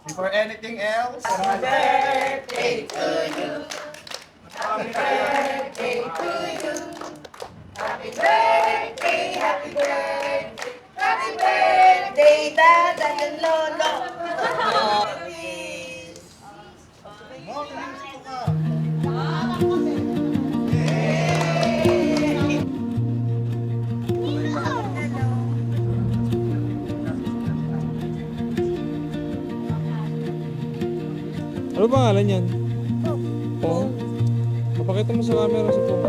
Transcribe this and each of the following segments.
Before anything else, Happy birthday to you. Happy birthday to you. Happy birthday, happy birthday. Happy birthday, Dada and Lolo. Ano ba pangalan yan? Pong. Papakita mo sa camera si Pong.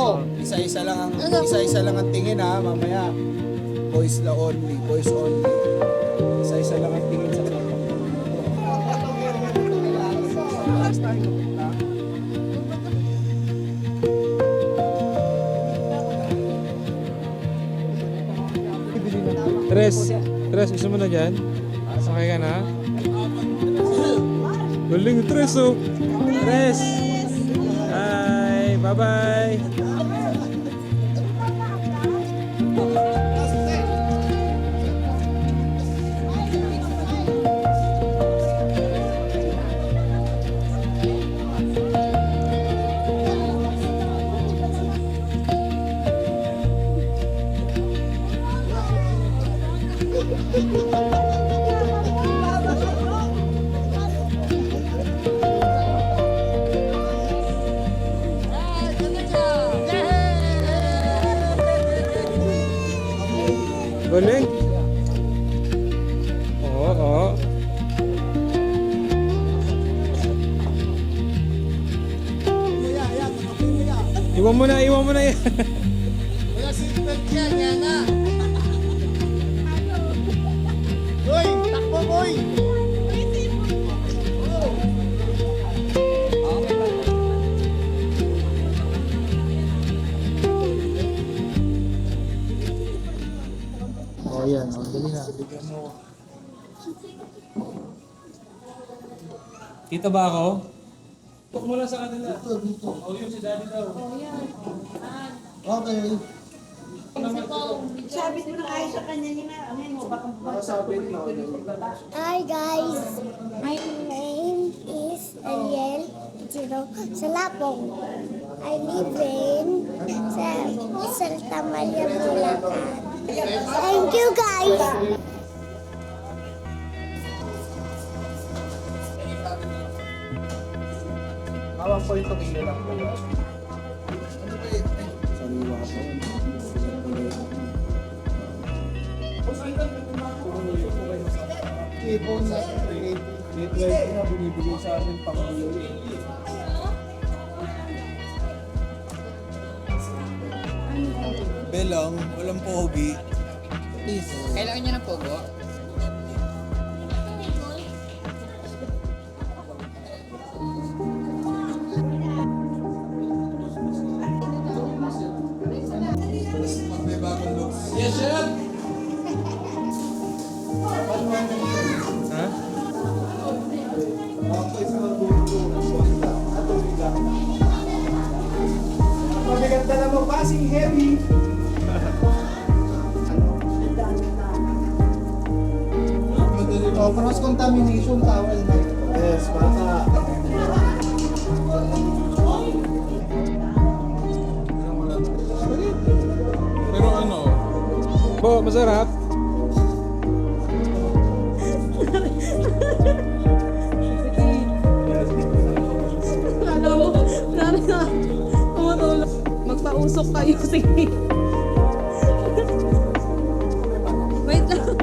oo, isa-isa lang ang tingin ha, mamaya. Voice la only, voice only. Isa-isa lang ang tingin sa camera. Tres, gusto mo na dyan? Sakay ka na? Galing, Tres oh! Tres! Hi! Bye-bye! Galing! Oo, oo. Iwan mo na yan. Wala si Tagyan, yan na. Boy, takbo boy! Oh, yan. Oh, dali na. Bigyan mo. Kita ba ako? Tuk mo lang sa kanila. Dito. Oh, yun si Daddy daw. Okay. Sabit mo na kayo sa kanya niya. Ano mo, baka Masabit na. Hi guys, my name is Ariel Jiro Salapong. I live in Santa Maria, Bulacan. Thank you guys. Awang po ito kilo lang po. Sariwa po. Ipon na. Dito na binibigay sa amin pang-ulo. Belong, walang pogi. Please. Kailangan niya ng pogo? May bagong look. Yes, sir! Ha? Magaganda na mo, passing heavy. Oh, cross-contamination towel na. Yes, baka. Pero ano? Bo, masarap? Magpausok kayo, sige. Wait lang.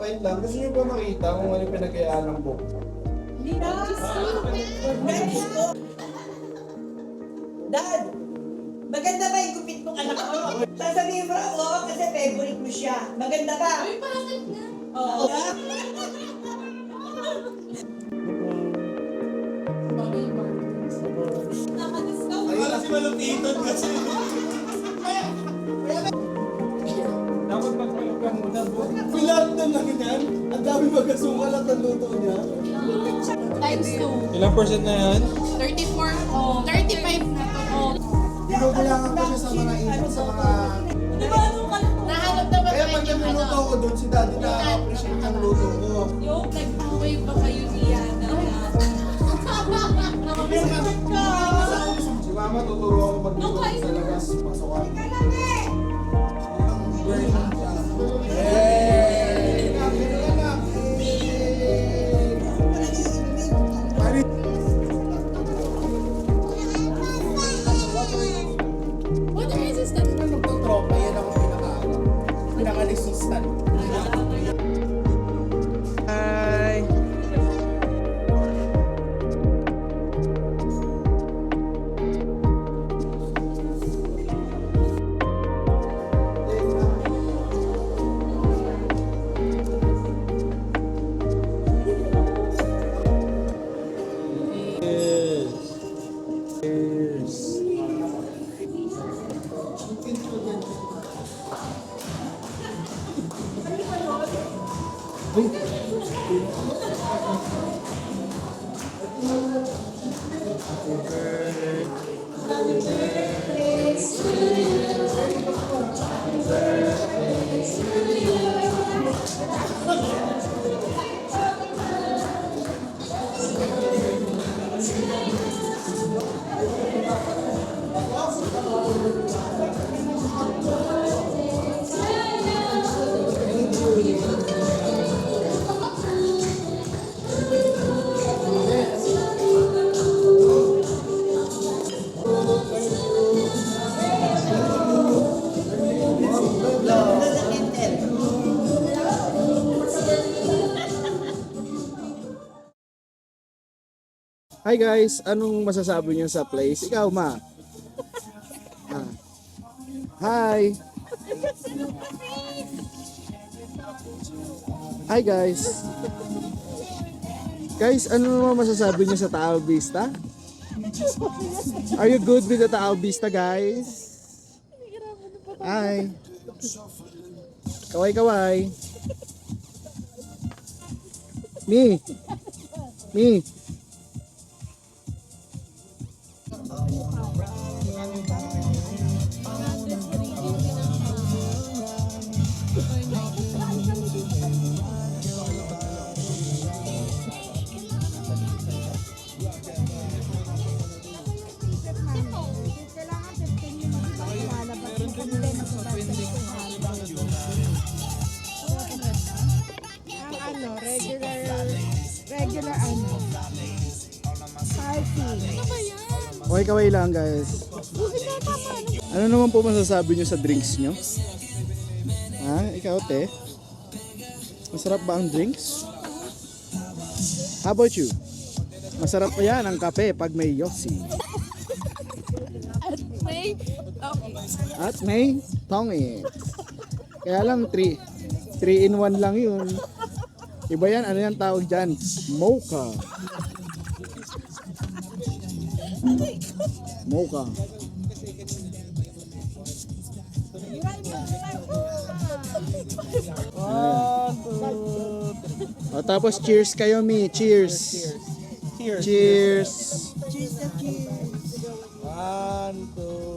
Wait lang, gusto nyo ba makita kung ano yung pinagayaan ng book? Dad, maganda ba yung gupit mong anak ko? Sasabihin mo, oo, kasi favorite mo siya. Maganda ba? Ay, bakit na? Oo. Ayun si Malupiton kasi. Dapat magpalog ka muna, Bo. Pilat na lang yan. Ang dami Nagsuka lang ang luto niya. Times 2. Ilang percent na yan? 34. 35 na to. Binubulangan ko siya sa mga init, sa mga... Di ba ano ka? Nahanap na ba Kaya pag yung nagluluto ko doon, si daddy na-appreciate ang luto ko. Yung nag-away ba kayo ni Yana? Si mama tuturo ako magluto sa labas, pasukan. What the heck is that? Tropa, yan ako pinaka-resistant. Hi! Hi guys, anong masasabi niyo sa place? Ikaw, ma. Ah. Hi. Hi guys. Guys, ano naman masasabi niyo sa Taal Vista? Are you good with the Taal Vista, guys? Hi. Kaway-kaway. Me. Me. Regular ano. Party. Kaway-kaway lang, guys. Ano naman po masasabi niyo sa drinks niyo? Ha? Ikaw, te? Masarap ba ang drinks? How about you? Masarap pa yan ang kape pag may Yossi. May, okay. At may tongit. Kaya lang 3 in 1 lang yun. Iba yan, ano yan tawag dyan? Mocha. Mocha. O, tapos cheers kayo, Mi. Cheers. Cheers! Cheers. Cheers na cheers. 1, 2,